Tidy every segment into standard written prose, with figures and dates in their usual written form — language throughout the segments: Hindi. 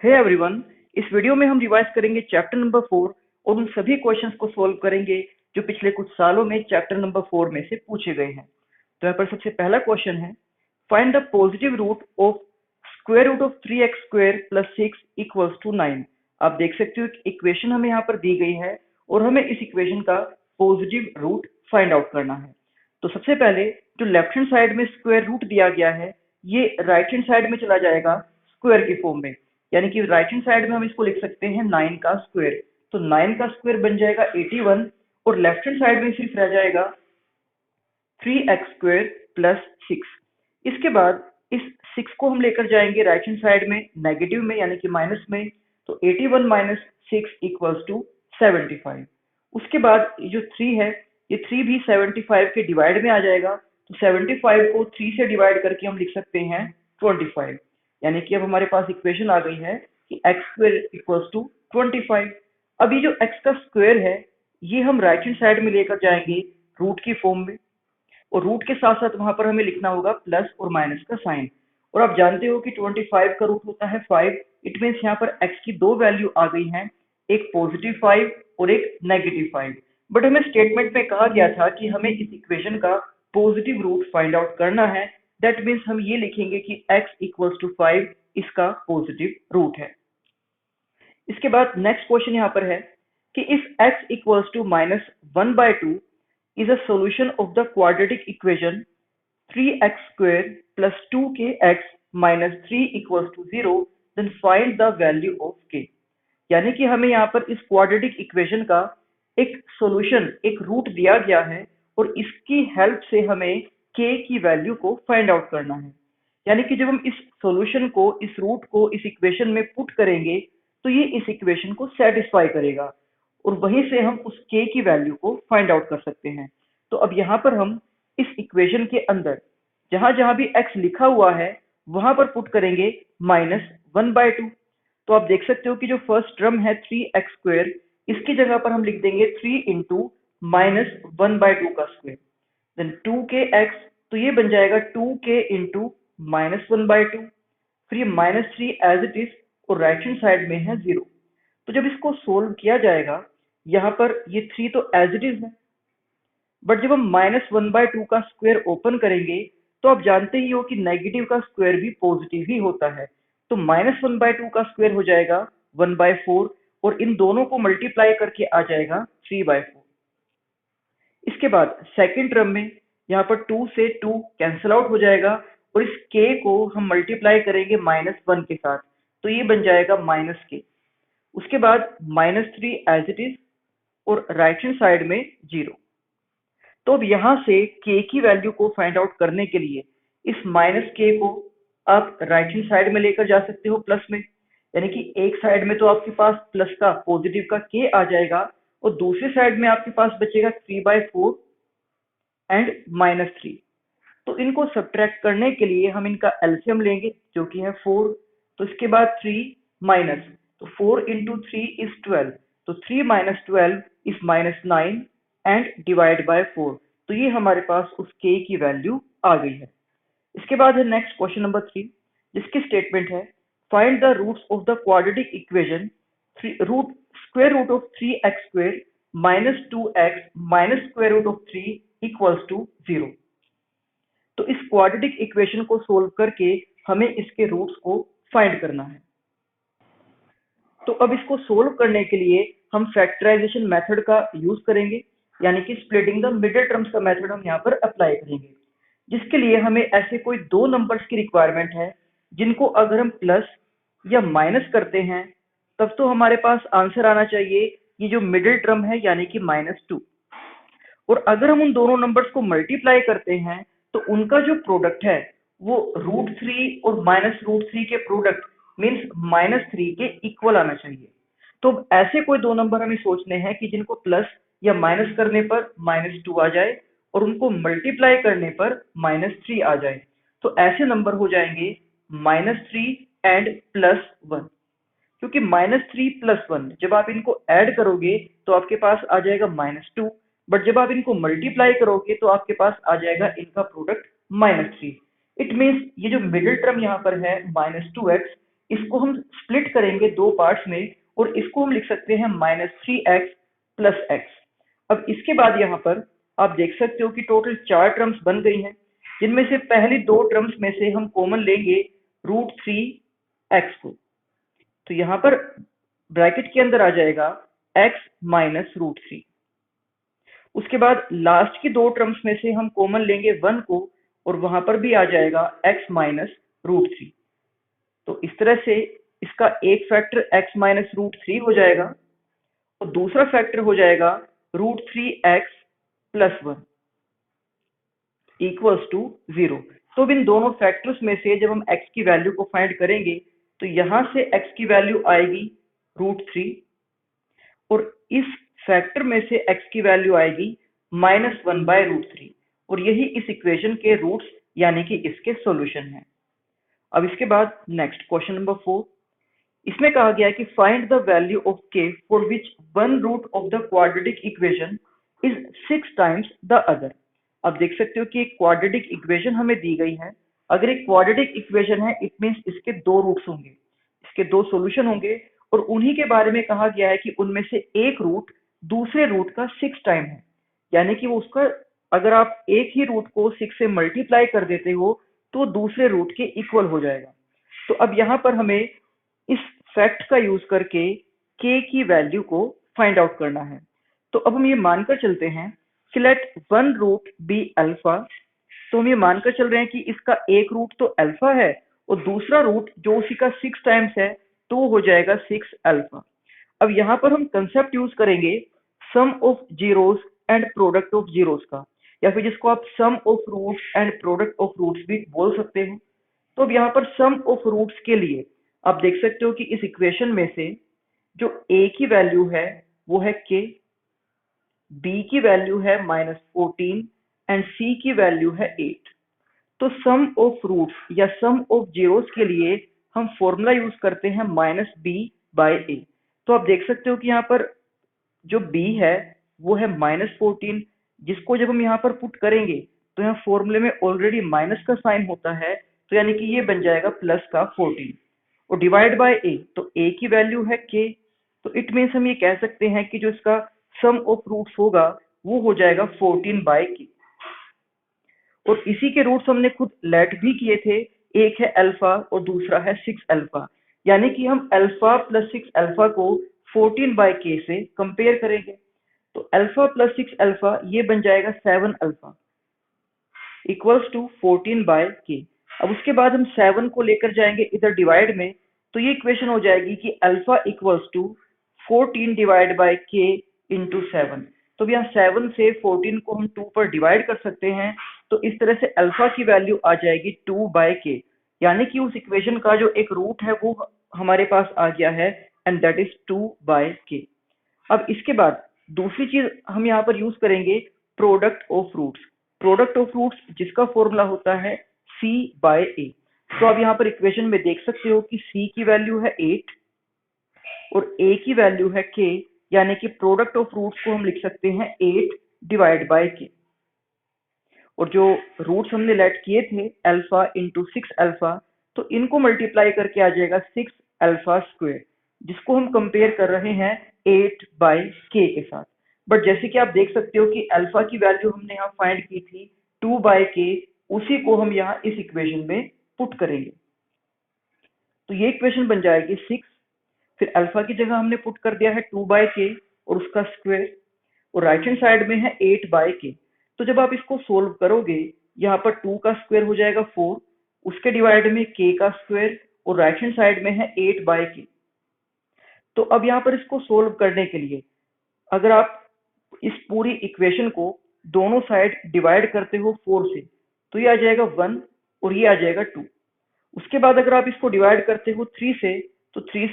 हे एवरीवन, इस वीडियो में हम रिवाइज करेंगे चैप्टर नंबर 4 और उन सभी क्वेश्चंस को सॉल्व करेंगे जो पिछले कुछ सालों में चैप्टर नंबर 4 में से पूछे गए हैं। तो यहाँ पर सबसे पहला क्वेश्चन है, find the positive root of square root of 3x square plus 6 equals to 9। आप देख सकते हो कि इक्वेशन हमें यहाँ पर दी गई है और हमें इस इक्वेशन का पॉजिटिव रूट फाइंड आउट करना है। तो सबसे पहले जो लेफ्ट हैंड साइड में स्क्वायर रूट दिया गया है, ये राइट हैंड साइड में चला जाएगा स्क्वायर की फॉर्म में, यानी कि राइट हैंड साइड में हम इसको लिख सकते हैं 9 का स्क्वायर। तो 9 का स्क्वायर बन जाएगा 81 और लेफ्ट हैंड साइड में सिर्फ रह जाएगा 3x स्क्वायर प्लस 6। इसके बाद इस 6 को हम लेकर जाएंगे राइट हैंड साइड में नेगेटिव में, यानी कि माइनस में। तो 81 माइनस 6 इक्वल्स टू 75। उसके बाद ये जो 3 है, ये 3 भी 75 के डिवाइड में आ जाएगा। तो 75 को 3 से डिवाइड करके हम लिख सकते हैं 25, यानी कि अब हमारे पास इक्वेशन आ गई है कि x स्क्वायर इक्वल्स टू 25। अब ये जो x का स्क्वायर है, ये हम राइट हैंड साइड में लेकर जाएंगे रूट की फॉर्म में, और रूट के साथ साथ वहां पर हमें लिखना होगा प्लस और माइनस का साइन। और आप जानते हो कि 25 का रूट होता है 5। इट मीन्स यहाँ पर x की दो वैल्यू आ गई हैं, एक पॉजिटिव 5 और एक नेगेटिव 5। बट हमें स्टेटमेंट में कहा गया था कि हमें इस इक्वेशन का पॉजिटिव रूट फाइंड आउट करना है। दैट मीन्स हम ये लिखेंगे कि x इक्वल्स टू 5 इसका पॉजिटिव रूट है। इसके बाद नेक्स्ट क्वेश्चन यहाँ पर है कि if x equals to minus 1/2 is a solution of the quadratic equation 3x square plus 2kx minus 3 equals to 0, then find the value of k। यानी कि हमें यहाँ पर इस क्वाड्रेटिक इक्वेशन का एक सॉल्यूशन, एक रूट दिया गया है और इसकी हेल्प से हमें k की वैल्यू को फाइंड आउट करना है। यानी कि जब हम इस सॉल्यूशन को, इस रूट को इस इक्वेशन में पुट करेंगे तो ये इस इक्वेशन को सेटिस्फाई करेगा और वहीं से हम उस k की वैल्यू को फाइंड आउट कर सकते हैं। तो अब यहाँ पर हम इस इक्वेशन के अंदर जहां जहां भी x लिखा हुआ है वहां पर पुट करेंगे माइनस 1/2। तो आप देख सकते हो कि जो फर्स्ट टर्म है 3x स्क्वायर, इसकी जगह पर हम लिख देंगे 3 इंटू माइनस 1/2 का स्क्वायर, देन 2kx। तो ये बन जाएगा 2k इंटू माइनस 1/2। फिर ये माइनस 3 एज इट इज और राइट हैंड साइड में है 0। तो जब इसको सोल्व किया जाएगा, यहाँ पर ये 3 तो एज इट इज है, बट जब हम माइनस 1/2 का स्क्वायर ओपन करेंगे तो आप जानते ही हो कि नेगेटिव का स्क्वायर भी पॉजिटिव ही होता है। तो माइनस 1/2 का स्क्वायर हो जाएगा 1/4 और इन दोनों को मल्टीप्लाई करके आ जाएगा 3/4। इसके बाद सेकंड टर्म में यहाँ पर 2 से 2 कैंसिल आउट हो जाएगा और इस k को हम मल्टीप्लाई करेंगे -1 के साथ, तो ये बन जाएगा -k। उसके बाद -3 एज इट इज और राइट हैंड साइड में 0। तो अब यहाँ से k की वैल्यू को फाइंड आउट करने के लिए इस -k को आप राइट हैंड साइड में लेकर जा सकते हो प्लस में, यानी कि एक साइड में तो आपके पास प्लस का, पॉजिटिव का k आ जाएगा और दूसरी साइड में आपके पास बचेगा 3/4 एंड -3। तो इनको सब्ट्रैक्ट करने के लिए हम इनका एलसीएम लेंगे जो कि है 4। तो इसके बाद 3 माइनस, तो 4 इंटू 3 इज 12। तो 3 minus 12 is -9 and divide by 4। तो ये हमारे पास उस k की वैल्यू आ गई है। इसके बाद है नेक्स्ट क्वेश्चन नंबर 3, जिसकी स्टेटमेंट है find the roots of the quadratic equation root square root of 3x square minus 2x minus square root of 3 equals to 0। तो इस क्वाड्रेटिक इक्वेशन को सोल्व करके हमें इसके रूट्स को फाइंड करना है। तो अब इसको सोल्व करने के लिए हम फैक्टराइजेशन मेथड का यूज करेंगे, यानी कि स्प्लिटिंग द मिडिल टर्म्स का मेथड हम यहाँ पर अप्लाई करेंगे, जिसके लिए हमें ऐसे कोई दो नंबर्स की रिक्वायरमेंट है जिनको अगर हम प्लस या माइनस करते हैं तब तो हमारे पास आंसर आना चाहिए ये जो मिडिल टर्म है, यानी कि -2। और अगर हम उन दोनों नंबर्स को मल्टीप्लाई करते हैं तो उनका जो प्रोडक्ट है वो √3 और -√3 के प्रोडक्ट मीन्स -3 के इक्वल आना चाहिए। तो अब ऐसे कोई दो नंबर हमें सोचने हैं कि जिनको प्लस या माइनस करने पर -2 आ जाए और उनको मल्टीप्लाई करने पर -3 आ जाए। तो ऐसे नंबर हो जाएंगे -3 एंड +1, क्योंकि -3 +1 जब आप इनको ऐड करोगे तो आपके पास आ जाएगा -2, बट जब आप इनको मल्टीप्लाई करोगे तो आपके पास आ जाएगा इनका प्रोडक्ट -3। इट मीन्स ये जो मिडिल टर्म यहाँ पर है -2x, इसको हम स्प्लिट करेंगे दो पार्ट्स में और इसको हम लिख सकते हैं -3x प्लस एक्स। अब इसके बाद यहाँ पर आप देख सकते हो कि टोटल 4 टर्म्स बन गई हैं, जिनमें से पहली दो टर्म्स में से हम कॉमन लेंगे √3x को। तो यहाँ पर ब्रैकेट के अंदर आ जाएगा x माइनस √3। उसके बाद लास्ट की दो टर्म्स में से हम कॉमन लेंगे 1 को और वहां पर भी आ जाएगा x माइनस √3। तो इस तरह से इसका एक फैक्टर x माइनस √3 हो जाएगा और दूसरा फैक्टर हो जाएगा √3x प्लस 1 इक्वल्स टू 0। तो अब इन दोनों फैक्टर्स में से जब हम x की वैल्यू को फाइंड करेंगे तो यहां से x की वैल्यू आएगी √3 और इस फैक्टर में से x की वैल्यू आएगी -1/√3 और यही इस इक्वेशन के रूट्स यानी कि इसके सॉल्यूशन है। अब इसके बाद नेक्स्ट क्वेश्चन नंबर 4, इसमें कहा गया है कि find the value of k for which one root of the quadratic equation is 6 times the other. अब देख सकते हो कि एक क्वाड्रेटिक इक्वेशन हमें दी गई है। अगर एक क्वाड्रेटिक इक्वेशन है इट मीन्स इसके दो रूट्स होंगे, इसके दो सॉल्यूशन होंगे और उन्हीं के बारे में कहा गया है कि उनमें से एक रूट दूसरे रूट का 6 टाइम है, यानी कि वो उसका अगर आप एक ही रूट को 6 से मल्टीप्लाई कर देते हो तो दूसरे रूट के इक्वल हो जाएगा। तो अब यहाँ पर हमें इस फैक्ट का यूज करके k की वैल्यू को फाइंड आउट करना है। तो अब हम ये मानकर चलते हैं कि let one root be alpha. तो हम ये मानकर चल रहे हैं कि इसका एक रूट तो अल्फा है और दूसरा रूट जो उसी का 6 टाइम्स है तो वो हो जाएगा 6 अल्फा। अब यहाँ पर हम कंसेप्ट यूज करेंगे sum of zeros and product of zeros का, या फिर जिसको आप sum of roots and product of roots भी बोल सकते हो। तो अब यहाँ पर सम ऑफ रूट्स के लिए आप देख सकते हो कि इस इक्वेशन में से जो a की वैल्यू है वो है k, b की वैल्यू है -14 एंड c की वैल्यू है 8। तो सम ऑफ रूट्स या सम ऑफ जीरोस के लिए हम फॉर्मूला यूज करते हैं -b/a। तो आप देख सकते हो कि यहाँ पर जो b है वो है -14, जिसको जब हम यहाँ पर पुट करेंगे तो यहाँ फॉर्मूले में ऑलरेडी माइनस का साइन होता है, तो यानी कि ये बन जाएगा प्लस का 14 और डिवाइड बाय a। तो a की वैल्यू है k, तो इट मीन्स हम ये कह सकते हैं कि जो इसका सम ऑफ रूट्स होगा वो हो जाएगा 14/k। और इसी के रूट्स हमने खुद लेट भी किए थे, एक है अल्फा और दूसरा है 6 अल्फा, यानी कि हम अल्फा प्लस 6 अल्फा को 14/k से कंपेयर करेंगे। तो अल्फा प्लस 6 अल्फा ये बन जाएगा 7 अल्फा इक्वल्स टू 14/k। अब उसके बाद हम 7 को लेकर जाएंगे इधर डिवाइड में, तो ये इक्वेशन हो जाएगी कि alpha equals to 14 divide by k into 7। तो यहाँ 7 से 14 को हम 2 पर डिवाइड कर सकते हैं, तो इस तरह से अल्फा की वैल्यू आ जाएगी 2/k, यानी कि उस इक्वेशन का जो एक रूट है वो हमारे पास आ गया है एंड दैट इज 2/k। अब इसके बाद दूसरी चीज हम यहाँ पर यूज करेंगे product of roots. Product of roots जिसका फॉर्मूला होता है c/a। तो आप यहाँ पर इक्वेशन में देख सकते हो कि c की वैल्यू है 8 और a की वैल्यू है k, यानी कि प्रोडक्ट ऑफ रूट्स को हम लिख सकते हैं 8 डिवाइड बाय k। और जो रूट्स हमने लेट किए थे अल्फा इंटू 6 अल्फा, तो इनको मल्टीप्लाई करके आ जाएगा 6 अल्फा स्क्वायर, जिसको हम कंपेयर कर रहे हैं 8/k के साथ। बट जैसे कि आप देख सकते हो कि अल्फा की वैल्यू हमने यहाँ फाइंड की थी 2/k, उसी को हम यहाँ इस इक्वेशन में पुट करेंगे। तो ये इक्वेशन बन जाएगी 6, फिर अल्फा की जगह हमने पुट कर दिया है 2/k और उसका स्क्वायर, और राइट हैंड साइड में है 8/k। तो जब आप इसको सोल्व करोगे यहाँ पर 2 का स्क्वायर हो जाएगा 4, उसके डिवाइड में k का स्क्वायर और राइट हैंड साइड में है 8/k। तो अब यहाँ पर इसको सोल्व करने के लिए अगर आप इस पूरी इक्वेशन को दोनों साइड डिवाइड करते हो 4 से, तो ये आ जाएगा 1 और ये आ जाएगा 2। उसके बाद अगर आप इसको डिवाइड करते हो 3 से, तो 3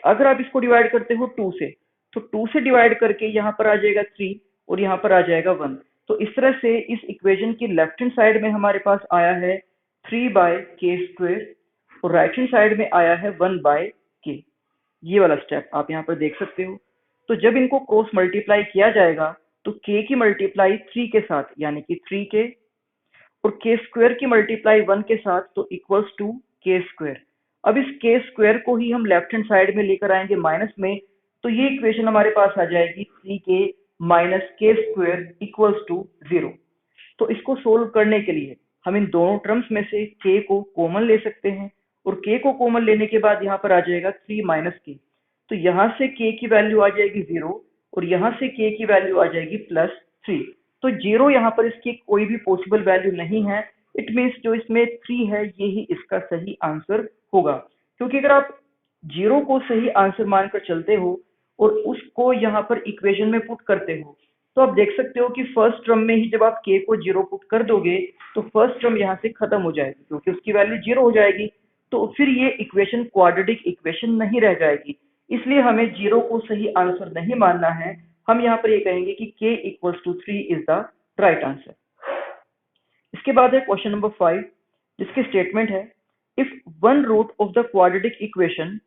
अगर आप इसको डिवाइड करते हो 2 से, तो 2 से डिवाइड करके यहाँ पर आ जाएगा 3 और यहाँ पर आ जाएगा 1। तो इस तरह से इस इक्वेशन की लेफ्ट हैंड साइड में हमारे पास आया है 3/k² और राइट हैंड साइड में आया है 1/k। ये वाला स्टेप आप यहाँ पर देख सकते हो। तो जब इनको क्रॉस मल्टीप्लाई किया जाएगा तो k की मल्टीप्लाई 3 के साथ यानी कि 3k और k स्क्वायर की मल्टीप्लाई 1 के साथ तो इक्वल्स टू k स्क्वायर। अब इस के स्क्वायर को ही हम लेफ्ट हैंड साइड में लेकर आएंगे माइनस में, तो ये इक्वेशन हमारे पास आ जाएगी 3k माइनस के स्क्वायर इक्वल्स टू 0। तो इसको सोल्व करने के लिए हम इन दोनों टर्म्स में से k को कॉमन ले सकते हैं, और k को कॉमन लेने के बाद यहाँ पर आ जाएगा 3 माइनस k। तो यहाँ से k की वैल्यू आ जाएगी 0 और यहाँ से k की वैल्यू आ जाएगी +3। तो 0 यहाँ पर इसकी कोई भी पॉसिबल वैल्यू नहीं है। इट मीन्स जो इसमें 3 है ये ही इसका सही आंसर होगा, क्योंकि अगर आप 0 को सही आंसर मानकर चलते हो और उसको यहाँ पर इक्वेशन में पुट करते हो, तो आप देख सकते हो कि फर्स्ट टर्म में ही जब आप k को 0 पुट कर दोगे तो फर्स्ट टर्म यहाँ से खत्म हो जाएगी, क्योंकि उसकी वैल्यू 0 हो जाएगी। तो फिर ये इक्वेशन क्वाड्रेटिक इक्वेशन नहीं रह जाएगी, इसलिए हमें 0 को सही आंसर नहीं मानना है। हम यहाँ पर ये कहेंगे कि k equals to 3 is the right answer. इसके बाद है क्वेश्चन नंबर 5, जिसकी स्टेटमेंट है if one root of the quadratic equation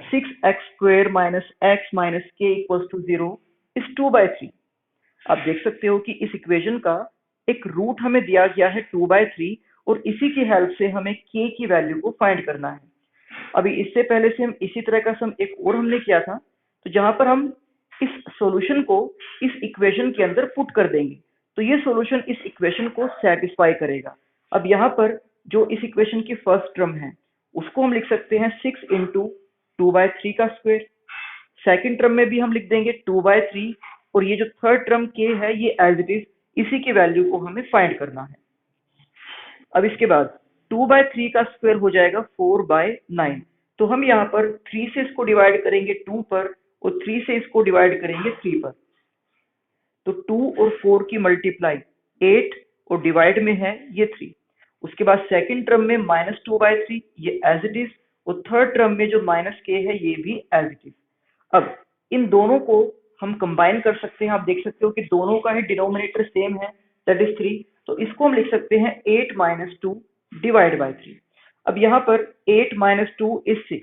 6x square minus x minus k equals to 0 is 2/3। आप देख सकते हो कि इस इक्वेशन का एक रूट हमें दिया गया है 2/3 और इसी की हेल्प से हमें k की वैल्यू को फाइंड करना है। अभी इससे पहले से हम इसी तरह का सम एक और हमने किया था, तो जहां पर हम इस सॉल्यूशन को इस इक्वेशन के अंदर पुट कर देंगे तो ये सॉल्यूशन इस इक्वेशन को सेटिस्फाई करेगा। अब यहाँ पर जो इस इक्वेशन की फर्स्ट टर्म है उसको हम लिख सकते हैं 6 इंटू 2/3 का स्क्वायर। सेकेंड टर्म में भी हम लिख देंगे 2/3 और ये जो थर्ड टर्म k है ये एज इट इज इसी की वैल्यू को हमें फाइंड करना है। अब इसके बाद 2/3 का स्क्वायर हो जाएगा 4/9। तो हम यहाँ पर 3 से इसको डिवाइड करेंगे 2 पर और 3 से इसको डिवाइड करेंगे 3 पर। तो 2 और 4 की मल्टीप्लाई 8 और डिवाइड में है ये 3। उसके बाद सेकंड टर्म में -2/3 ये एज इट इज, और थर्ड टर्म में जो -k है ये भी एज इट इज। अब इन दोनों को हम कंबाइन कर सकते हैं। आप देख सकते हो कि दोनों का ही डिनोमिनेटर सेम है, दैट इज 3। तो इसको हम लिख सकते हैं 8 - 2 डिवाइड बाय 3। अब यहाँ पर 8 - 2 इज 6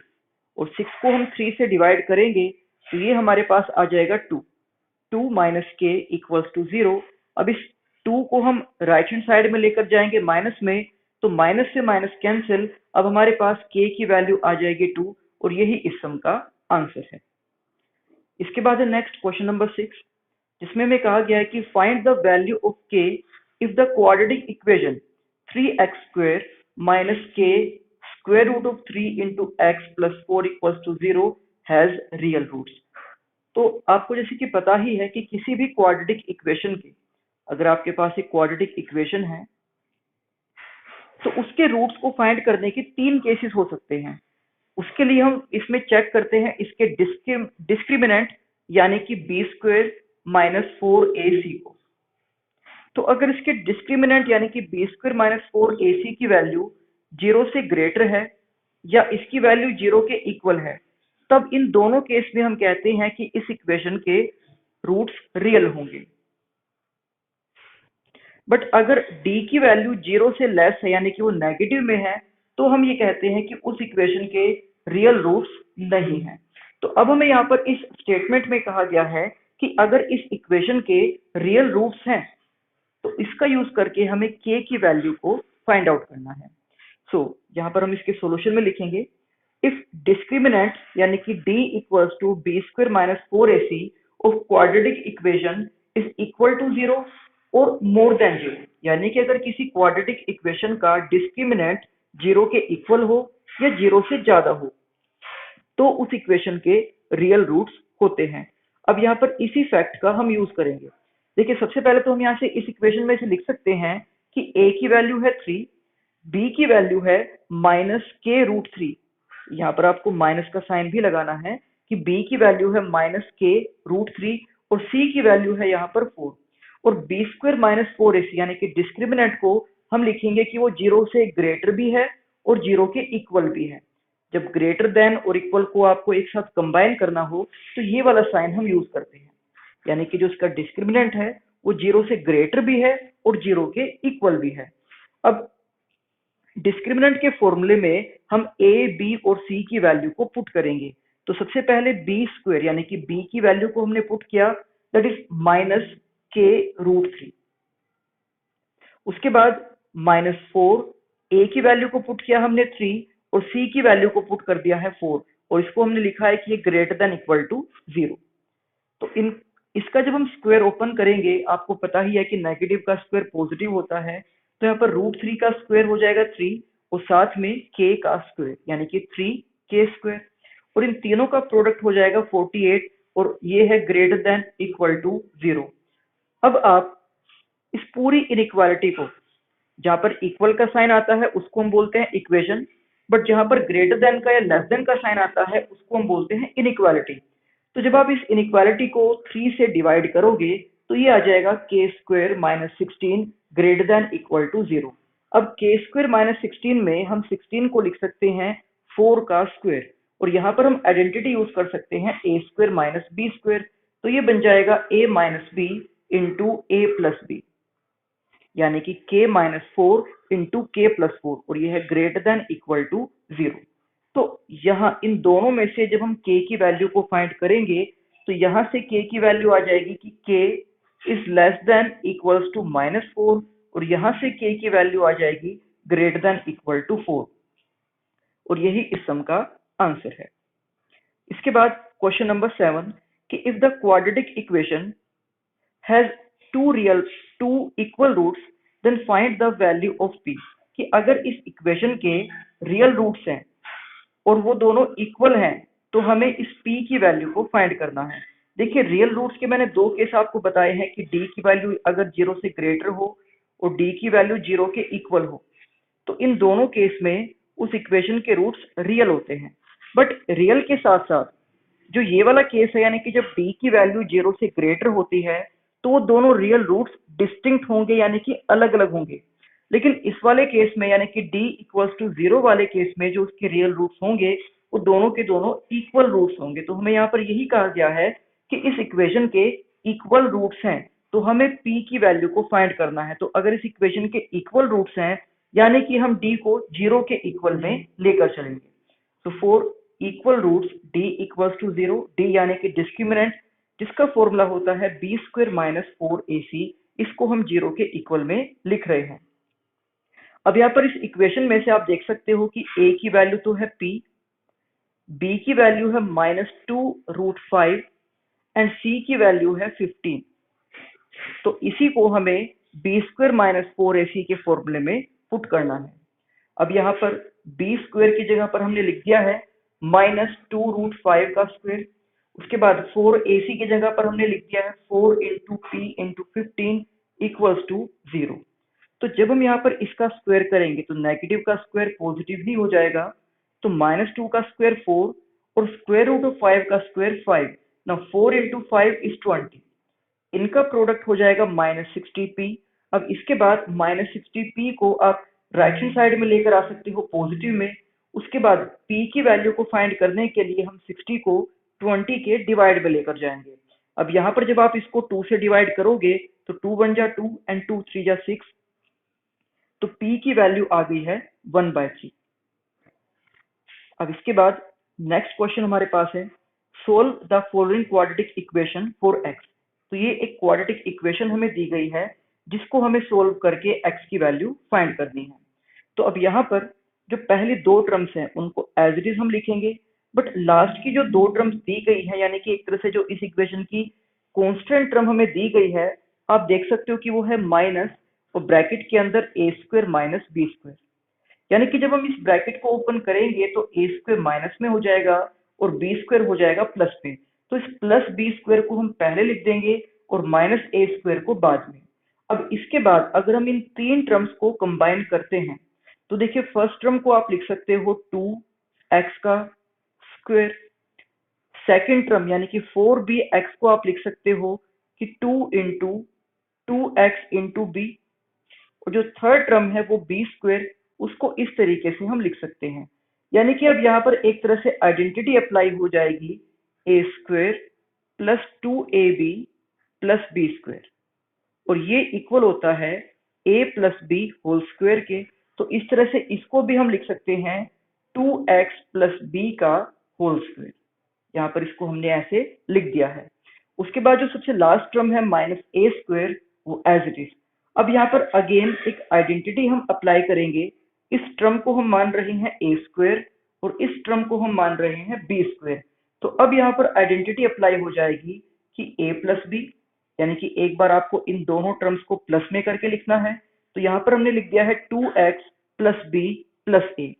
और 6 को हम 3 से डिवाइड करेंगे तो ये हमारे पास आ जाएगा 2। 2 माइनस k इक्वल्स टू 0। अब इस 2 को हम राइट हैंड साइड में लेकर जाएंगे माइनस में, तो माइनस से माइनस कैंसिल। अब हमारे पास k की वैल्यू आ जाएगी 2 और यही इस सम का आंसर है। इसके बाद है नेक्स्ट क्वेश्चन नंबर 6, जिसमें हमें कहा गया है कि find the value of k if the quadratic equation 3x square minus k square root of 3 into x plus 4 equals to 0 has real roots. तो आपको जैसे कि पता ही है कि किसी भी क्वाड्रेटिक इक्वेशन के, अगर आपके पास एक क्वाड्रेटिक इक्वेशन है तो उसके रूट्स को फाइंड करने के 3 केसेस हो सकते हैं। उसके लिए हम इसमें चेक करते हैं इसके डिस्क्रिमिनेंट यानी कि बी स्क्वायर माइनस 4ac को। तो अगर इसके डिस्क्रिमिनेंट यानी कि बी स्क्वायर माइनस 4ac की वैल्यू 0 से ग्रेटर है या इसकी वैल्यू 0 के इक्वल है, तब इन दोनों केस में हम कहते हैं कि इस इक्वेशन के रूट्स रियल होंगे। बट अगर d की वैल्यू 0 से लेस है यानी कि वो नेगेटिव में है, तो हम ये कहते हैं कि उस इक्वेशन के रियल रूट्स नहीं है। तो अब हमें यहाँ पर इस स्टेटमेंट में कहा गया है कि अगर इस इक्वेशन के रियल रूट्स हैं तो इसका यूज करके हमें k की वैल्यू को फाइंड आउट करना है। सो यहाँ पर हम इसके सॉल्यूशन में लिखेंगे इफ डिस्क्रिमिनेंट यानी कि d equals to b square minus 4ac of quadratic equation is equal to 0 और मोर देन 0, यानी कि अगर किसी क्वाड्रेटिक इक्वेशन का डिस्क्रिमिनेंट 0 के इक्वल हो या 0 से ज्यादा हो तो उस इक्वेशन के रियल रूट्स होते हैं। अब यहाँ पर इसी फैक्ट का हम यूज करेंगे। देखिए सबसे पहले तो हम यहाँ से इस इक्वेशन में से लिख सकते हैं कि a की वैल्यू है 3, b की वैल्यू है -k√3। यहाँ पर आपको माइनस का साइन भी लगाना है कि b की वैल्यू है -k√3 और c की वैल्यू है यहाँ पर 4। और बी स्क्वायर माइनस 4ac यानी कि डिस्क्रिमिनेंट को हम लिखेंगे कि वो 0 से ग्रेटर भी है और 0 के इक्वल भी है। जब ग्रेटर देन और इक्वल को आपको एक साथ कंबाइन करना हो तो ये वाला साइन हम यूज करते हैं, यानी कि जो इसका डिस्क्रिमिनेंट है वो 0 से ग्रेटर भी है और 0 के इक्वल भी है। अब डिस्क्रिमिनेंट के फॉर्मूले में हम a, b और c की वैल्यू को पुट करेंगे। तो सबसे पहले b स्क्वायर यानी कि b की वैल्यू को हमने पुट किया, दैट इज -k√3। उसके बाद -4 a की वैल्यू को पुट किया हमने 3 और c की वैल्यू को पुट कर दिया है 4 और इसको हमने लिखा है कि ये ग्रेटर देन इक्वल टू 0। तो इसका जब हम स्क्वायर ओपन करेंगे, आपको पता ही है कि नेगेटिव का स्क्वायर पॉजिटिव होता है, तो यहाँ पर √3 का स्क्वायर हो जाएगा 3 और साथ में k का स्क्वायर यानी कि 3k स्क्वायर, और इन तीनों का प्रोडक्ट हो जाएगा 48 और ये है ग्रेटर देन इक्वल टू 0। अब आप इस पूरी इनइक्वालिटी को, जहां पर इक्वल का साइन आता है उसको हम बोलते हैं इक्वेशन, बट जहां पर ग्रेटर देन का या लेस देन का साइन आता है उसको हम बोलते हैं इनइक्वालिटी। तो जब आप इस इनइक्वालिटी को 3 से डिवाइड करोगे तो ये आ जाएगा k square minus 16 greater than equal to 0। अब k स्क्वायर माइनस 16 में हम 16 को लिख सकते हैं 4 का स्क्वायर, और यहाँ पर हम आइडेंटिटी यूज कर सकते हैं a square minus b square, तो ये बन जाएगा a minus b into a plus b, यानी कि k minus 4 into k plus 4, और ये है ग्रेटर देन इक्वल टू 0। तो यहाँ इन दोनों में से जब हम k की वैल्यू को फाइंड करेंगे तो यहाँ से k की वैल्यू आ जाएगी कि k is less than equals to -4, और यहाँ से k की वैल्यू आ जाएगी ग्रेटर देन इक्वल टू 4, और यही इस सम का आंसर है। इसके बाद क्वेश्चन नंबर 7 कि if the quadratic equation has two equal roots then find the value of p, कि अगर इस इक्वेशन के रियल रूट्स हैं और वो दोनों इक्वल हैं तो हमें इस p की वैल्यू को फाइंड करना है। देखिए रियल रूट्स के मैंने दो केस आपको बताए हैं कि d की वैल्यू अगर 0 से ग्रेटर हो और d की वैल्यू 0 के इक्वल हो, तो इन दोनों केस में उस इक्वेशन के रूट्स रियल होते हैं। बट रियल के साथ साथ जो ये वाला केस है, यानी कि जब d की वैल्यू 0 से ग्रेटर होती है तो वो दोनों रियल रूट्स डिस्टिंक्ट होंगे, यानी कि अलग अलग होंगे। लेकिन इस वाले केस में यानी कि d इक्वल्स टू 0 वाले केस में जो उसके रियल रूट्स होंगे वो दोनों के दोनों इक्वल रूट्स होंगे। तो हमें यहाँ पर यही कहा गया है कि इस इक्वेशन के इक्वल रूट्स हैं तो हमें p की वैल्यू को फाइंड करना है। तो अगर इस इक्वेशन के इक्वल रूट्स हैं यानी कि हम d को 0 के इक्वल में लेकर चलेंगे। तो for equal roots d equals to 0, d यानी कि डिस्क्रिमिनेंट जिसका फॉर्मूला होता है b स्क्वायर माइनस 4ac, इसको हम 0 के इक्वल में लिख रहे हैं। अब यहाँ पर इस इक्वेशन में से आप देख सकते हो कि a की वैल्यू तो है p, b की वैल्यू है -2√5 एंड c की वैल्यू है 15। तो इसी को हमें b स्क्वायर माइनस 4ac के फॉर्मूले में पुट करना है। अब यहाँ पर b स्क्वायर की जगह पर हमने लिख दिया है -2√5 का स्क्वायर, उसके बाद 4ac की जगह पर हमने लिख दिया है 4 into p into 15 equals to 0। तो जब हम यहाँ पर इसका स्क्वायर करेंगे तो नेगेटिव का स्क्वायर पॉजिटिव ही हो जाएगा, तो -2 का स्क्वायर 4 और स्क्वायर रूट ऑफ 5 का स्क्वायर 5। ना 4 इंटू 5 इज 20, इनका प्रोडक्ट हो जाएगा -60p। अब इसके बाद -60p को आप राइट हैंड साइड में लेकर आ सकते हो पॉजिटिव में। उसके बाद p की वैल्यू को फाइंड करने के लिए हम 60 को 20 के डिवाइड में लेकर जाएंगे। अब यहाँ पर जब आप इसको 2 से डिवाइड करोगे तो 2 1 जा 2 एंड 2 3 जा 6, तो p की वैल्यू आ गई है 1/3। अब इसके बाद नेक्स्ट क्वेश्चन हमारे पास है solve the following quadratic equation for x। तो ये एक क्वाड्रेटिक इक्वेशन हमें दी गई है जिसको हमें सोल्व करके x की वैल्यू फाइंड करनी है। तो अब यहाँ पर जो पहली दो टर्म्स हैं उनको एज इट इज हम लिखेंगे, बट लास्ट की जो दो टर्म्स दी गई है यानी कि एक तरह से जो इस इक्वेशन की कॉन्स्टेंट टर्म हमें दी गई है, आप देख सकते हो कि वो है माइनस और ब्रैकेट के अंदर a square minus b square, यानी कि जब हम इस ब्रैकेट को ओपन करेंगे तो a स्क्वायर माइनस में हो जाएगा और b स्क्वायर हो जाएगा प्लस में। तो इस प्लस बी स्क्वायर को हम पहले लिख देंगे और माइनस a स्क्वायर को बाद में। अब इसके बाद अगर हम इन तीन टर्म्स को कंबाइन करते हैं तो देखिए फर्स्ट टर्म को आप लिख सकते हो 2x का स्क्वायर, सेकेंड टर्म यानी कि 4bx को आप लिख सकते हो कि 2 इंटू 2x इंटू बी, और जो थर्ड टर्म है वो b स्क्वायर, उसको इस तरीके से हम लिख सकते हैं। यानी कि अब यहाँ पर एक तरह से आइडेंटिटी अप्लाई हो जाएगी a square plus 2ab plus b square, और ये इक्वल होता है a plus b whole square के। तो इस तरह से इसको भी हम लिख सकते हैं 2x प्लस बी का होल स्क्वायर, यहाँ पर इसको हमने ऐसे लिख दिया है। उसके बाद जो सबसे लास्ट टर्म है माइनस a स्क्वायर, वो एज इट इज। अब यहाँ पर अगेन एक आइडेंटिटी हम अप्लाई करेंगे इस टर्म को हम मान रहे हैं ए स्क्वायर और इस टर्म को हम मान रहे हैं बी स्क्वायर। तो अब यहाँ पर आइडेंटिटी अप्लाई हो जाएगी कि ए प्लस बी, यानी कि एक बार आपको इन दोनों टर्म्स को प्लस में करके लिखना है। तो यहाँ पर हमने लिख दिया है 2x प्लस बी प्लस ए,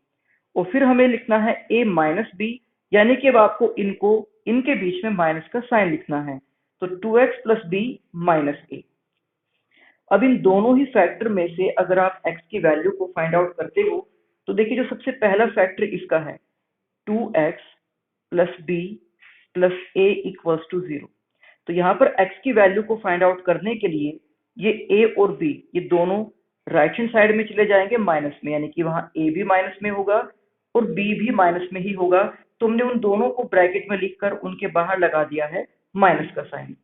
और फिर हमें लिखना है a माइनस बी, यानी कि अब आपको इनके बीच में माइनस का साइन लिखना है। तो 2x प्लस बी माइनस ए। अब इन दोनों ही फैक्टर में से अगर आप x की वैल्यू को फाइंड आउट करते हो तो देखिए जो सबसे पहला फैक्टर इसका है 2x plus b plus a equals to 0। तो यहाँ पर x की वैल्यू को फाइंड आउट करने के लिए ये a और b ये दोनों राइट हैंड साइड में चले जाएंगे माइनस में, यानी कि वहां a भी माइनस में होगा और b भी माइनस में ही होगा। तो हमने उन दोनों को ब्रैकेट में लिखकर उनके बाहर लगा दिया है माइनस का साइन।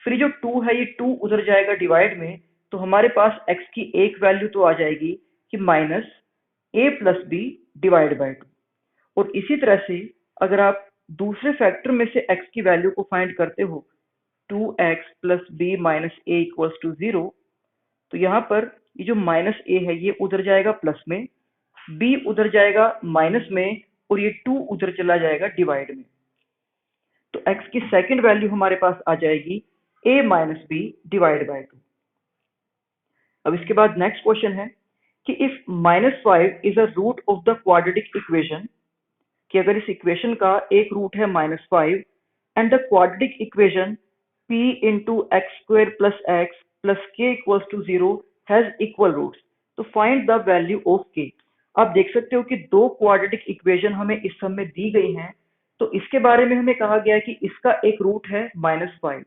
फिर जो 2 है ये 2 उधर जाएगा डिवाइड में, तो हमारे पास x की एक वैल्यू तो आ जाएगी कि minus a plus b divide by 2। और इसी तरह से अगर आप दूसरे फैक्टर में से x की वैल्यू को फाइंड करते हो 2x plus b minus a equals to 0, तो यहाँ पर ये जो माइनस ए है ये उधर जाएगा प्लस में, b उधर जाएगा माइनस में और ये 2 उधर चला जाएगा डिवाइड में। तो x की सेकंड वैल्यू हमारे पास आ जाएगी a minus B divide by 2। अब इसके बाद नेक्स्ट क्वेश्चन है कि if -5 is a root of the quadratic equation, कि अगर इस इक्वेशन का एक रूट है -5 and the quadratic equation p into X square plus X plus K equals to 0 has equal roots, तो find the value of k। आप देख सकते हो कि दो क्वाड्रेटिक इक्वेशन हमें इस सम में दी गई हैं। तो इसके बारे में हमें कहा गया है कि इसका एक रूट है -5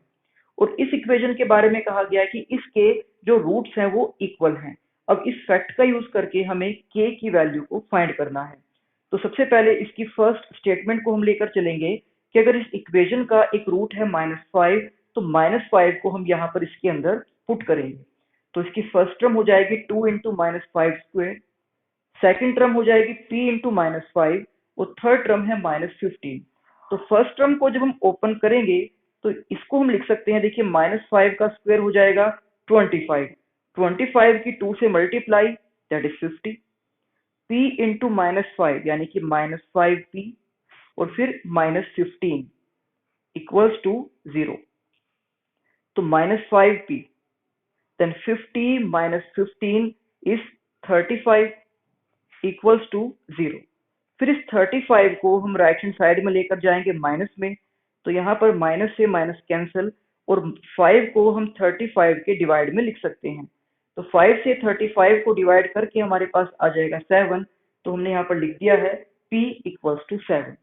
और इस इक्वेशन के बारे में कहा गया है कि इसके जो रूट्स हैं वो इक्वल हैं। अब इस फैक्ट का यूज करके हमें k की वैल्यू को फाइंड करना है। तो सबसे पहले इसकी फर्स्ट स्टेटमेंट को हम लेकर चलेंगे कि अगर इस इक्वेशन का एक रूट है -5 तो -5 को हम यहाँ पर इसके अंदर पुट करेंगे। तो इसकी फर्स्ट टर्म हो जाएगी 2 इंटू -5 स्क्वायर, सेकेंड टर्म हो जाएगी p इंटू -5 और थर्ड टर्म है -15। तो फर्स्ट टर्म को जब हम ओपन करेंगे तो इसको हम लिख सकते हैं, देखिए -5 का स्क्वायर हो जाएगा 25 की 2 से multiply that is 50, p into -5 यानी कि -5p और फिर -15 इक्वल्स टू 0। तो -5p then 50 minus 15 is 35 equals to 0। फिर इस 35 को हम राइट हैंड साइड में लेकर जाएंगे माइनस में, तो यहाँ पर माइनस से माइनस कैंसिल और 5 को हम 35 के डिवाइड में लिख सकते हैं। तो 5 से 35 को डिवाइड करके हमारे पास आ जाएगा 7, तो हमने यहाँ पर लिख दिया है p इक्वल्स टू 7।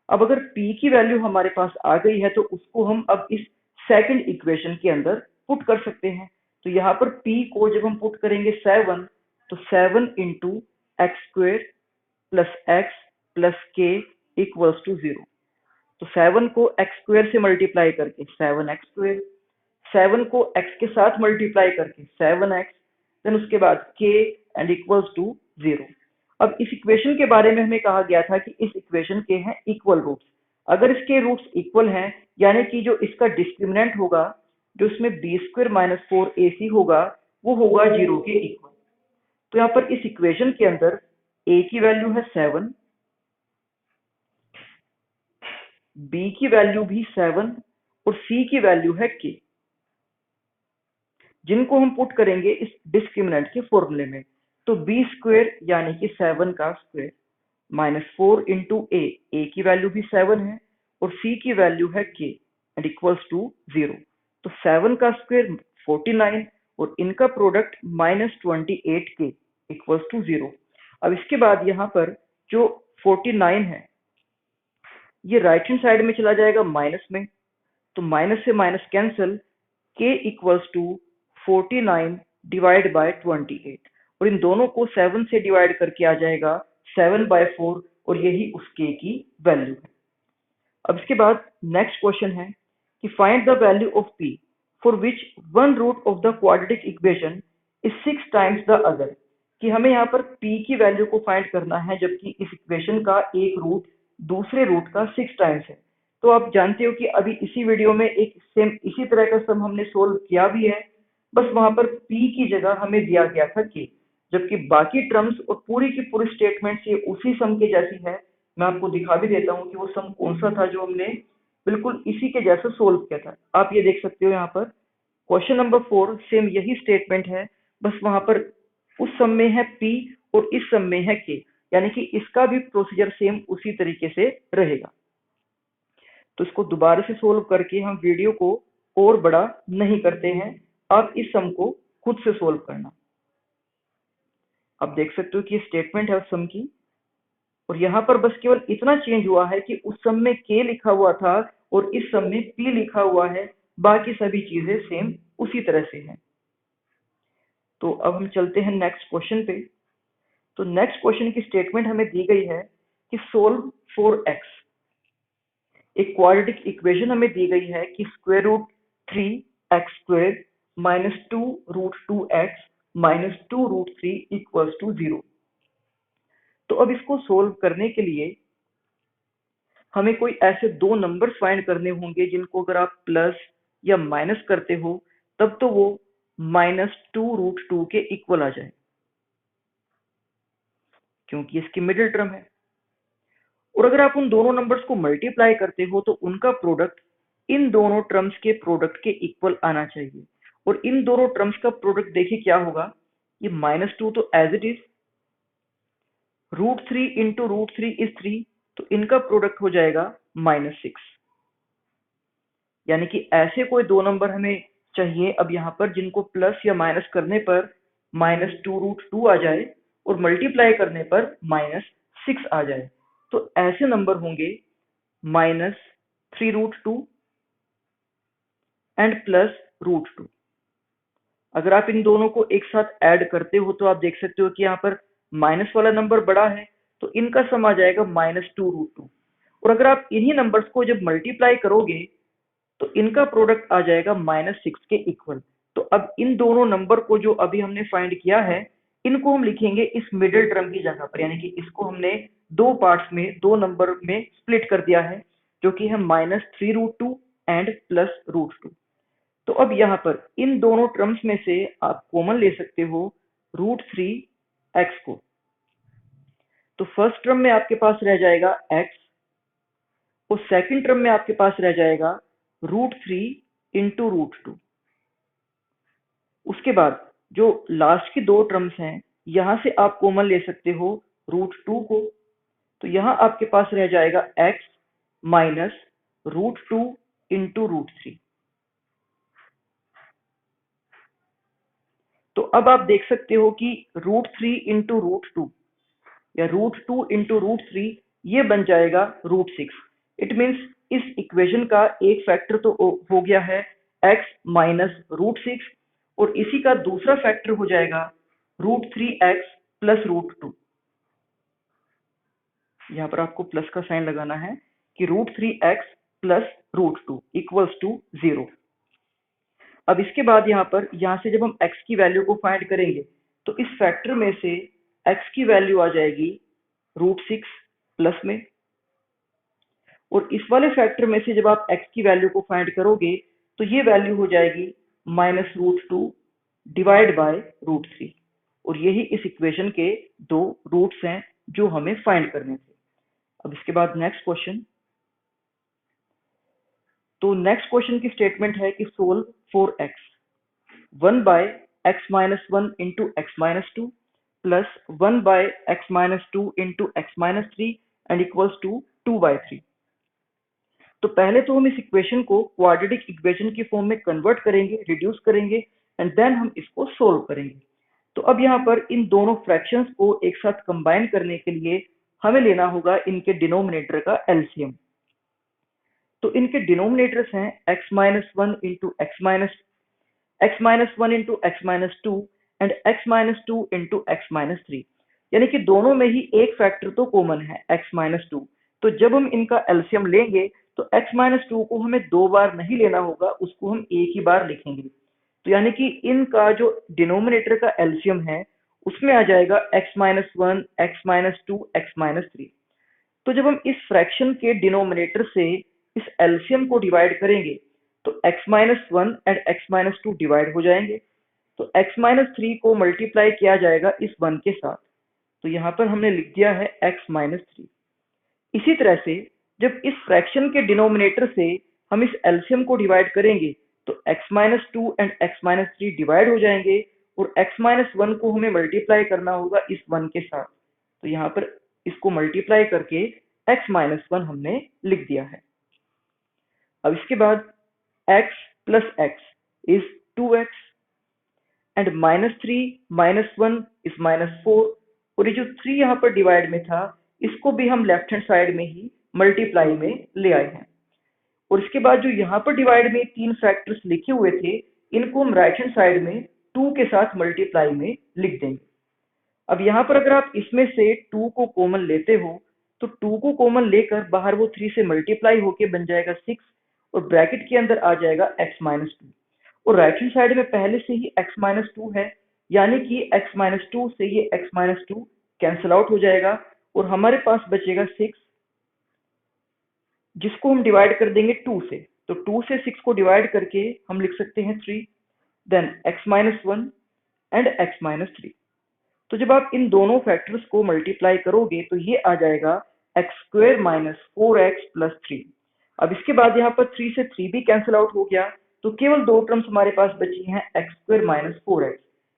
अब अगर p की वैल्यू हमारे पास आ गई है तो उसको हम अब इस सेकंड इक्वेशन के अंदर पुट कर सकते हैं। तो यहाँ पर p को जब हम पुट करेंगे 7, तो 7 into x square plus X plus K equals to 0। तो 7 को एक्स स्क्वेयर से मल्टीप्लाई करके 7x स्क्वेयर, 7 को x के साथ मल्टीप्लाई करके 7x, देन उसके बाद k एंड इक्वल्स टू 0। अब इस इक्वेशन के बारे में हमें कहा गया था कि इस इक्वेशन के हैं इक्वल रूट्स। अगर इसके रूट्स इक्वल हैं यानी कि जो इसका डिस्क्रिमिनेंट होगा, जो इसमें बी स्क्वायर माइनस 4ac होगा, वो होगा 0 के इक्वल। तो यहाँ पर इस इक्वेशन के अंदर a की वैल्यू है 7, b की वैल्यू भी 7 और c की वैल्यू है k, जिनको हम पुट करेंगे इस डिस्क्रिमिनेंट के फॉर्मूले में। तो बी स्क्वायर यानी कि 7 का स्क्वायर माइनस 4 इंटू ए की वैल्यू भी 7 है और c की वैल्यू है k एंड इक्वल्स टू 0। तो 7 का स्क्वायर 49 और इनका प्रोडक्ट -28k इक्वल्स टू 0। अब इसके बाद यहाँ पर जो 49 है ये राइट हैंड साइड में चला जाएगा माइनस में, तो माइनस से minus cancel, k equals to 49 divide by 28 और इन दोनों को 7 से डिवाइड करके आ जाएगा 7/4 और यही उस k की वैल्यू है। अब इसके बाद नेक्स्ट क्वेश्चन है कि find the value of p for which one root of the quadratic equation is 6 times the other, कि हमें यहाँ पर p की वैल्यू को फाइंड करना है जबकि इस इक्वेशन का एक रूट दूसरे रूट का 6 टाइम्स है। तो आप जानते हो कि अभी इसी वीडियो में एक सेम इसी तरह का सम हमने सोल्व किया भी है, बस वहां पर p की जगह हमें दिया गया था k। जबकि बाकी टर्म्स और पूरी की पूरी स्टेटमेंट ये उसी सम के जैसी है। मैं आपको दिखा भी देता हूँ कि वो सम कौन सा था जो हमने बिल्कुल इसी के जैसा सोल्व किया था। आप ये देख सकते हो यहाँ पर क्वेश्चन नंबर 4 सेम यही स्टेटमेंट है, बस वहां पर उस सम में है P और इस सम में है K, यानी कि इसका भी प्रोसीजर सेम उसी तरीके से रहेगा। तो इसको दोबारा से सोल्व करके हम वीडियो को और बड़ा नहीं करते हैं, आप इस सम को खुद से सोल्व करना। आप देख सकते हो कि ये स्टेटमेंट है उस सम की, और यहाँ पर बस केवल इतना चेंज हुआ है कि उस सम में K लिखा हुआ था और इस सम में P लिखा हुआ है, बाकी सभी चीजें सेम उसी तरह से हैं। तो अब हम चलते हैं नेक्स्ट क्वेश्चन पे। तो नेक्स्ट क्वेश्चन की स्टेटमेंट हमें दी गई है कि सोल्व फॉर x। एक क्वाड्रेटिक इक्वेशन हमें दी गई है कि square root 3x² minus 2 root 2x minus 2 root 3 equals to 0। तो अब इसको सोल्व करने के लिए हमें कोई ऐसे दो नंबर्स फाइंड करने होंगे जिनको अगर आप प्लस या माइनस करते हो तब तो वो माइनस 2 रूट 2 के इक्वल आ जाए, क्योंकि इसकी मिडिल टर्म है। और अगर आप उन दोनों नंबर्स को मल्टीप्लाई करते हो तो उनका प्रोडक्ट इन दोनों टर्म्स के प्रोडक्ट के इक्वल आना चाहिए। और इन दोनों टर्म्स का प्रोडक्ट देखिए क्या होगा, ये -2 तो as it is, root 3 into root 3 is 3, तो इनका प्रोडक्ट हो जाएगा -6। यानी कि ऐसे कोई दो नंबर हमें चाहिए अब यहाँ पर जिनको प्लस या माइनस करने पर -2 रूट 2 आ जाए और मल्टीप्लाई करने पर -6 आ जाए। तो ऐसे नंबर होंगे -3 रूट 2 एंड प्लस रूट 2। अगर आप इन दोनों को एक साथ ऐड करते हो तो आप देख सकते हो कि यहाँ पर माइनस वाला नंबर बड़ा है, तो इनका सम आ जाएगा -2 रूट 2। और अगर आप इन्हीं नंबर्स को जब मल्टीप्लाई करोगे तो इनका प्रोडक्ट आ जाएगा -6 के इक्वल। तो अब इन दोनों नंबर को जो अभी हमने फाइंड किया है, इनको हम लिखेंगे इस मिडिल टर्म की जगह पर, यानी कि इसको हमने दो पार्ट्स में, दो नंबर में स्प्लिट कर दिया है, जो कि है -3 रूट 2 एंड प्लस रूट 2। तो अब यहाँ पर इन दोनों टर्म्स में से आप कॉमन ले सकते हो रूट 3 एक्स को। तो फर्स्ट टर्म में आपके पास रह जाएगा x, और सेकंड टर्म में आपके पास रह जाएगा रूट 3 इंटू रूट 2। उसके बाद जो लास्ट की दो टर्म्स हैं, यहां से आप कॉमन ले सकते हो रूट 2 को। तो यहां आपके पास रह जाएगा x minus root 2 into root 3। तो अब आप देख सकते हो कि रूट 3 इंटू रूट 2 या रूट 2 इंटू रूट 3 ये बन जाएगा रूट 6। इट मीन्स इस इक्वेशन का एक फैक्टर तो हो गया है x माइनस रूट 6, और इसी का दूसरा फैक्टर हो जाएगा रूट 3x प्लस रूट 2। यहाँ पर आपको प्लस का साइन लगाना है कि root 3x plus root 2 equals to 0। अब इसके बाद यहाँ से जब हम x की वैल्यू को फाइंड करेंगे तो इस फैक्टर में से x की वैल्यू आ जाएगी रूट 6 प्लस में, और इस वाले फैक्टर में से जब आप x की वैल्यू को फाइंड करोगे तो ये वैल्यू हो जाएगी minus root 2 divide by root 3। और यही इस इक्वेशन के दो रूट्स हैं जो हमें फाइंड करने थे। अब इसके बाद नेक्स्ट क्वेश्चन। तो नेक्स्ट क्वेश्चन की स्टेटमेंट है कि solve for x 1 by x minus 1 into x minus 2 plus 1 by x minus 2 into x minus 3 and equals to 2 by 3। तो पहले तो हम इस इक्वेशन को क्वाड्रेटिक इक्वेशन की फॉर्म में कन्वर्ट करेंगे, रिड्यूस करेंगे, एंड देन हम इसको सोल्व करेंगे। तो अब यहाँ पर इन दोनों फ्रैक्शंस को एक साथ कंबाइन करने के लिए हमें लेना होगा इनके डिनोमिनेटर का एलसीएम। तो इनके डिनोमिनेटर्स हैं x minus 1 into x minus 1 into x minus 2 and x minus 2 into x minus 3, यानी कि दोनों में ही एक फैक्टर तो कॉमन है x माइनस 2। तो जब हम इनका एलसीएम लेंगे तो x माइनस 2 को हमें दो बार नहीं लेना होगा, उसको हम एक ही बार लिखेंगे। तो यानी कि इनका जो डिनोमिनेटर का एलसीएम है उसमें आ जाएगा x minus 1 x minus 2 x minus 3। तो जब हम इस फ्रैक्शन के डिनोमिनेटर से इस एलसीएम को डिवाइड करेंगे तो x minus 1 and x minus 2 divide हो जाएंगे, तो x माइनस 3 को मल्टीप्लाई किया जाएगा इस 1 के साथ, तो यहाँ पर हमने लिख दिया है x माइनस 3। इसी तरह से जब इस फ्रैक्शन के डिनोमिनेटर से हम इस एलसीएम को डिवाइड करेंगे तो x minus 2 and x minus 3 divide हो जाएंगे और x माइनस 1 को हमें मल्टीप्लाई करना होगा इस 1 के साथ, तो यहाँ पर इसको मल्टीप्लाई करके x माइनस 1 हमने लिख दिया है। अब इसके बाद x plus x is 2x and minus 3 minus 1 is minus 4, और ये जो 3 यहाँ पर डिवाइड में था इसको भी हम लेफ्ट हैंड साइड में ही मल्टीप्लाई में ले आए हैं। और इसके बाद जो यहाँ पर डिवाइड में 3 फैक्टर्स लिखे हुए थे इनको हम राइट हैंड साइड में 2 के साथ मल्टीप्लाई में लिख देंगे। अब यहाँ पर अगर आप इसमें से 2 को कॉमन लेते हो तो 2 को कॉमन लेकर बाहर वो 3 से मल्टीप्लाई होके बन जाएगा 6 और ब्रैकेट के अंदर आ जाएगा x माइनस 2, और राइट हैंड साइड में पहले से ही x माइनस 2 है, यानी कि x माइनस 2 से ये x माइनस 2 कैंसिल आउट हो जाएगा और हमारे पास बचेगा 6, जिसको हम डिवाइड कर देंगे 2 से, तो 2 से 6 को डिवाइड करके हम लिख सकते हैं 3, then x minus 1 and x minus 3। तो जब आप इन दोनों फैक्टर्स को मल्टीप्लाई करोगे तो ये आ जाएगा x square minus 4x plus 3। अब इसके बाद यहाँ पर 3 से 3 भी कैंसिल आउट हो गया, तो केवल 2 टर्म्स हमारे पास बची हैं x स्क्वायर माइनस 4x।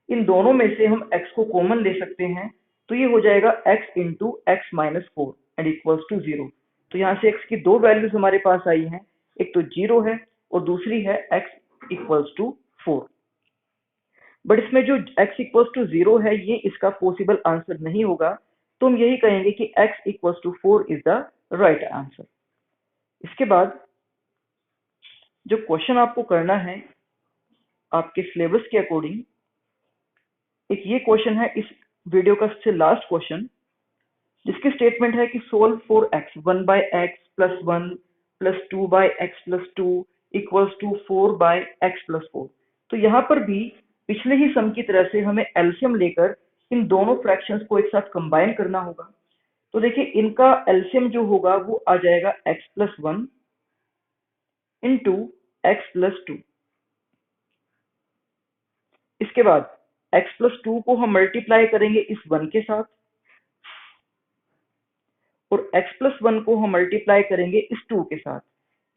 इन दोनों में से हम x को कॉमन ले सकते हैं, तो ये हो जाएगा x into x minus 4 and equals to 0। तो यहाँ से x की दो वैल्यूज हमारे पास आई हैं, एक तो 0 है और दूसरी है x इक्वल्स टू 4। बट इसमें जो x इक्वल्स टू 0 है ये इसका पॉसिबल आंसर नहीं होगा, तो हम यही कहेंगे कि x equals to 4 is the right answer. इसके बाद जो क्वेश्चन आपको करना है आपके सिलेबस के अकॉर्डिंग, एक ये क्वेश्चन है इस वीडियो का सबसे लास्ट क्वेश्चन, जिसकी स्टेटमेंट है कि solve for x 1 by x plus 1 plus 2 by x plus 2 equals to 4 by x plus 4। तो यहाँ पर भी पिछले ही सम की तरह से हमें एलसीएम लेकर इन दोनों फ्रैक्शंस को एक साथ कंबाइन करना होगा। तो देखिए इनका एलसीएम जो होगा वो आ जाएगा x plus 1 into x plus 2। इसके बाद x प्लस 2 को हम मल्टीप्लाई करेंगे इस 1 के साथ और x प्लस 1 को हम मल्टीप्लाई करेंगे इस 2 के साथ।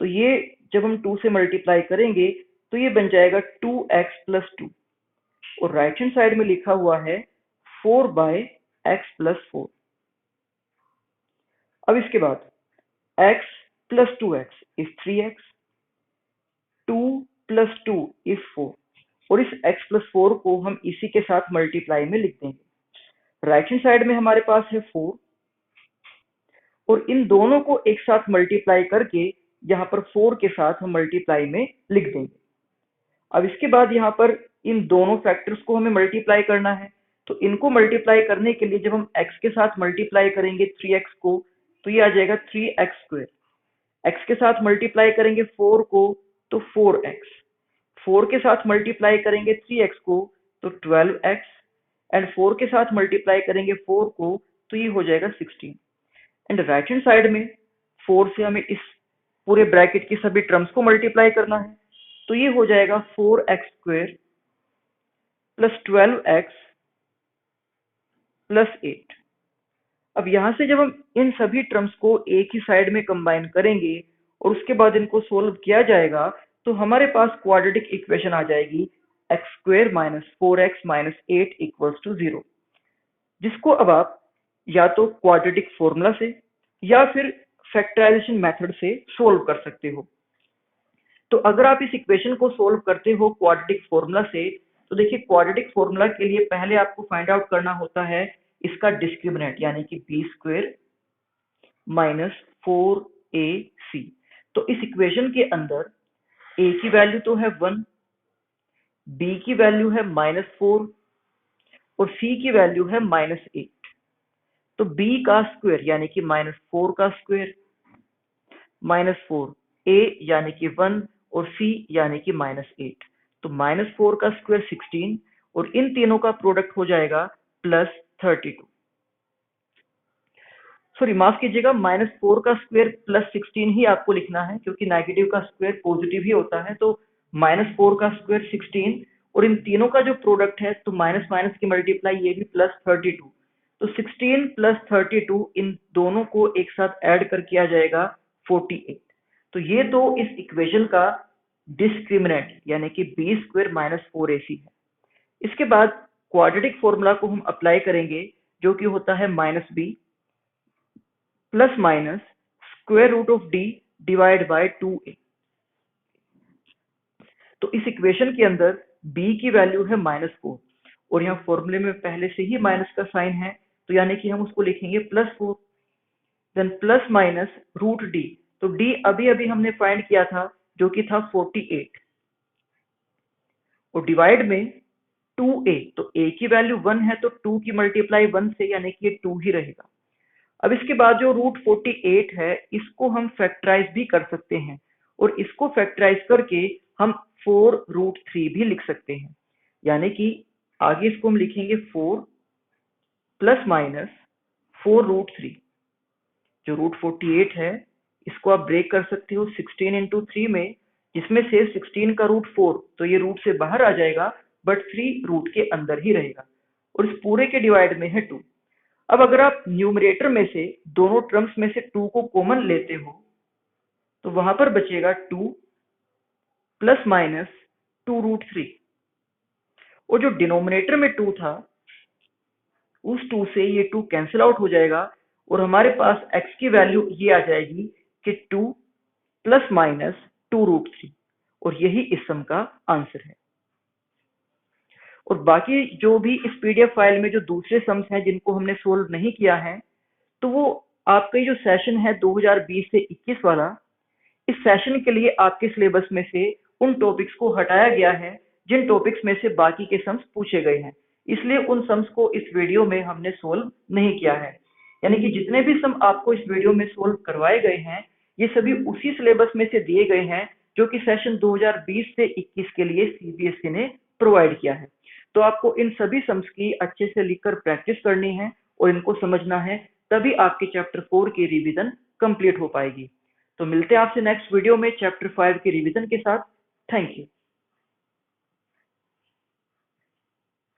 तो ये जब हम 2 से मल्टीप्लाई करेंगे तो ये बन जाएगा 2x प्लस 2 और राइट हैंड साइड में लिखा हुआ है 4 बाय एक्स प्लस 4। अब इसके बाद x plus 2x is 3x, 2 plus 2 is 4 और इस x प्लस 4 को हम इसी के साथ मल्टीप्लाई में लिख देंगे। राइट हैंड साइड में हमारे पास है 4 और इन दोनों को एक साथ मल्टीप्लाई करके यहाँ पर 4 के साथ हम मल्टीप्लाई में लिख देंगे। अब इसके बाद यहाँ पर इन दोनों फैक्टर्स को हमें मल्टीप्लाई करना है, तो इनको मल्टीप्लाई करने के लिए जब हम x के साथ मल्टीप्लाई करेंगे 3x को तो ये आ जाएगा 3x स्क्वायर, x के साथ मल्टीप्लाई करेंगे 4 को तो 4x, 4 के साथ मल्टीप्लाई करेंगे 3x को तो 12x एंड 4 के साथ मल्टीप्लाई करेंगे 4 को तो ये हो जाएगा 16। एंड राइट हैंड साइड में 4 से हमें इस पूरे ब्रैकेट की सभी टर्म्स को मल्टीप्लाई करना है, तो ये हो जाएगा 4x square plus 12x plus 8। अब यहां से जब हम इन सभी टर्म्स को एक ही साइड में कंबाइन करेंगे और उसके बाद इनको सोल्व किया जाएगा तो हमारे पास क्वाड्रेटिक इक्वेशन आ जाएगी x square minus 4x minus 8 equals to 0, जिसको अब आप या तो क्वाड्रेटिक फॉर्मूला से या फिर फैक्टराइजेशन मेथड से सोल्व कर सकते हो। तो अगर आप इस इक्वेशन को सोल्व करते हो क्वाड्रेटिक फॉर्मूला से, तो देखिए क्वाड्रेटिक फॉर्मूला के लिए पहले आपको फाइंड आउट करना होता है इसका डिस्क्रिमिनेंट, यानी कि बी स्क्वायर माइनस 4ac। तो इस इक्वेशन के अंदर a की वैल्यू तो है 1, b की वैल्यू है -4 और c की वैल्यू है -8। तो b का स्क्वायर यानी कि -4 का स्क्वायर, -4 a यानी कि 1 और c यानी कि -8, तो -4 का स्क्वायर 16 और इन तीनों का प्रोडक्ट हो जाएगा +32। सॉरी माफ कीजिएगा, -4 का स्क्वायर +16 ही आपको लिखना है क्योंकि नेगेटिव का स्क्वायर पॉजिटिव ही होता है। तो -4 का स्क्वायर 16 और इन तीनों का जो प्रोडक्ट है तो माइनस माइनस की मल्टीप्लाई, ये भी +32, तो 16 + 32 इन दोनों को एक साथ ऐड कर किया जाएगा 48। तो ये तो इस इक्वेशन का डिस्क्रिमिनेंट यानी कि b² - 4ac है। इसके बाद क्वाड्रेटिक फॉर्मूला को हम अप्लाई करेंगे जो कि होता है -b plus minus √d divide by 2a। तो इस इक्वेशन के अंदर b की वैल्यू है -4 और यहाँ फॉर्मूले में पहले से ही माइनस का साइन है, तो यानी कि हम उसको लिखेंगे +4, देन प्लस माइनस √d, तो d अभी अभी हमने फाइंड किया था जो कि था 48, और डिवाइड में 2a, तो a की वैल्यू 1 है तो 2 की मल्टीप्लाई 1 से यानी कि ये 2 ही रहेगा। अब इसके बाद जो √48 है इसको हम फैक्टराइज भी कर सकते हैं और इसको फैक्टराइज करके हम 4√3 भी लिख सकते हैं, यानी कि आगे इसको हम लिखेंगे 4 प्लस माइनस 4√3। जो √48 है इसको आप ब्रेक कर सकते हो 16 × 3 में, जिसमें से 16 का √4 तो ये रूट से बाहर आ जाएगा बट 3 रूट के अंदर ही रहेगा, और इस पूरे के डिवाइड में है 2। अब अगर आप न्यूमरेटर में से दोनों टर्म्स में से 2 को कॉमन लेते हो तो वहां पर बचेगा 2 प्लस माइनस 2√3, और जो डिनोमिनेटर में 2 था उस 2 से ये 2 कैंसिल आउट हो जाएगा और हमारे पास x की वैल्यू ये आ जाएगी कि 2 प्लस माइनस 2√3, और यही इस सम का आंसर है। और बाकी जो भी इस पीडीएफ फाइल में जो दूसरे सम्स हैं जिनको हमने सोल्व नहीं किया है, तो वो आपका जो सेशन है 2020 से 21 वाला, इस सेशन के लिए आपके सिलेबस में से उन टॉपिक्स को हटाया गया है जिन टॉपिक्स में से बाकी के सम्स पूछे गए हैं, इसलिए उन सम्स को इस वीडियो में हमने सोल्व नहीं किया है। यानी कि जितने भी सम आपको इस वीडियो में सोल्व करवाए गए हैं ये सभी उसी सिलेबस में से दिए गए हैं जो कि सेशन 2020 से 21 के लिए सीबीएसई ने प्रोवाइड किया है। तो आपको इन सभी सम्स की अच्छे से लिखकर प्रैक्टिस करनी है और इनको समझना है, तभी आपके चैप्टर 4 की रिवीजन कंप्लीट हो पाएगी। तो मिलते हैं आपसे नेक्स्ट वीडियो में चैप्टर 5 के रिवीजन के साथ। Thank you.